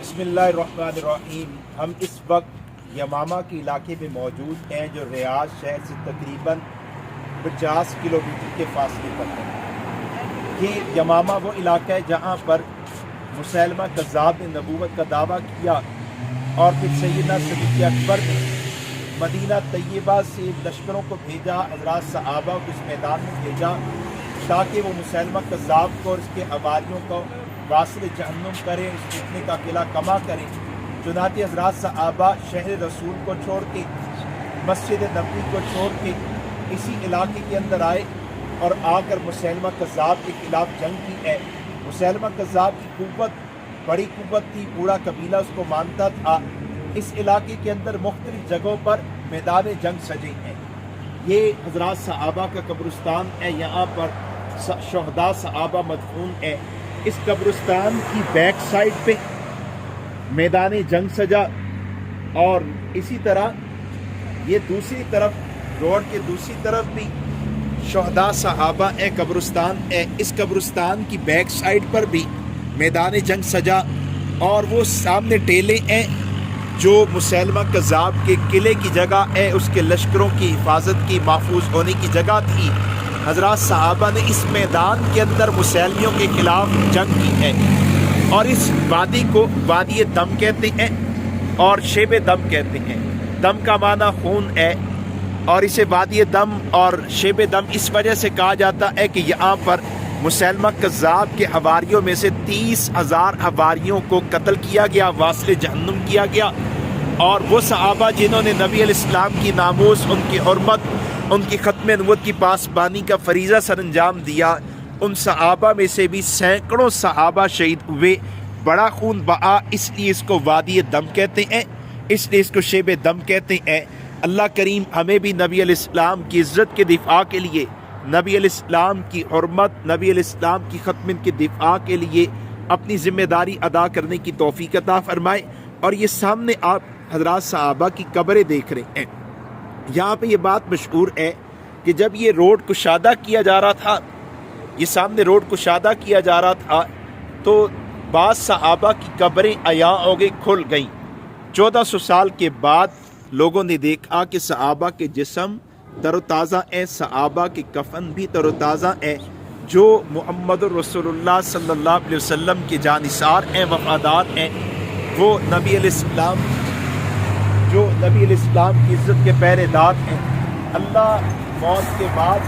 बिस्मिल्लाहिर्रहमानिर्रहीम। हम इस वक्त यमामा के इलाके में मौजूद हैं जो रियाद शहर से तकरीबन 50 किलोमीटर के फासले पर है। ये यमामा वो इलाका है जहाँ पर मुसैलमा कज़्ज़ाब ने नबूवत का दावा किया और फिर सैयदना सिद्दीक़ अकबर ने मदीना तैयबा से लश्करों को भेजा, हज़रात सहाबा को इस मैदान में भेजा ताकि वो मुसैलमा कज़्ज़ाब को और इसके हवारियों को वासिल जहन्नुम करें, इस फितने का किला कमा करें। चुनांचे हज़रात सहाबा शहर रसूल को छोड़ के, मस्जिद नबवी को छोड़ के इसी इलाके के अंदर आए और आकर मुसैलमा कज़्ज़ाब के खिलाफ जंग की है। मुसैलमा कज़्ज़ाब की कुव्वत बड़ी कुव्वत थी, पूरा कबीला उसको मानता था। इस इलाके के अंदर मुख्तलिफ जगहों पर मैदान जंग सजे हैं। ये हज़रात सहाबा का कब्रिस्तान है, यहाँ पर शहदा सहाबा मदफून है। इस कब्रिस्तान की बैक साइड पे मैदान जंग सजा और इसी तरह ये दूसरी तरफ रोड के दूसरी तरफ भी शहदा सहाबा है, कब्रिस्तान है। इस कब्रिस्तान की बैक साइड पर भी मैदान जंग सजा और वो सामने टेले हैं जो मुसैलमा कज़्ज़ाब के किले की जगह है, उसके लश्करों की हिफाजत की, महफूज होने की जगह थी। हज़रात सहाबा ने इस मैदान के अंदर मुसैलमियों के खिलाफ जंग की है और इस वादी को वादी दम कहते हैं और शेब दम कहते हैं। दम का माना खून है और इसे वादी दम और शेब दम इस वजह से कहा जाता है कि यहाँ पर मुसैलमा कज़्ज़ाब के हवारियों में से 30,000 हवारियों को कत्ल किया गया, वासिल जहन्नुम किया गया। और वो सहाबा जिन्होंने नबी अलैहिस्सलाम की नामूस, उनकी हुर्मत, उनकी ख़त्म नबूवत की पासबानी का फरीज़ा सर अंजाम दिया, उन सहाबा में से भी सैकड़ों सहाबा शहीद हुए, बड़ा खून बहा, इसलिए इसको वादी दम कहते हैं, इसलिए इसको शेब दम कहते हैं। अल्लाह करीम हमें भी नबी अलैहिस्सलाम की इज़्ज़त के दिफा के लिए, नबी अलैहिस्सलाम की हुर्मत, नबी अलैहिस्सलाम की ख़त्म के दिफा के लिए अपनी ज़िम्मेदारी अदा करने की तौफ़ीक़ अता फ़रमाए। और ये सामने आप हज़रात सहाबा की कब्रें देख रहे हैं। यहाँ पे ये बात मशहूर है कि जब ये रोड कुशादा किया जा रहा था, ये सामने रोड कुशादा किया जा रहा था, तो बाज़ सहाबा की कब्रें अया हो गई, खुल गई। 1400 साल के बाद लोगों ने देखा कि सहाबा के जिस्म तरोताज़ा है, सहाबा के कफन भी तरोताज़ा है, जो मुहम्मद रसूलुल्लाह सल्लल्लाहु अलैहि वसल्लम के जानिसार हैं, वफ़ादार हैं। वो नबी अलैहिस्सलाम जो नबी अलैहिस्सलाम की इज़्ज़त के पहरेदार हैं। अल्लाह मौत के बाद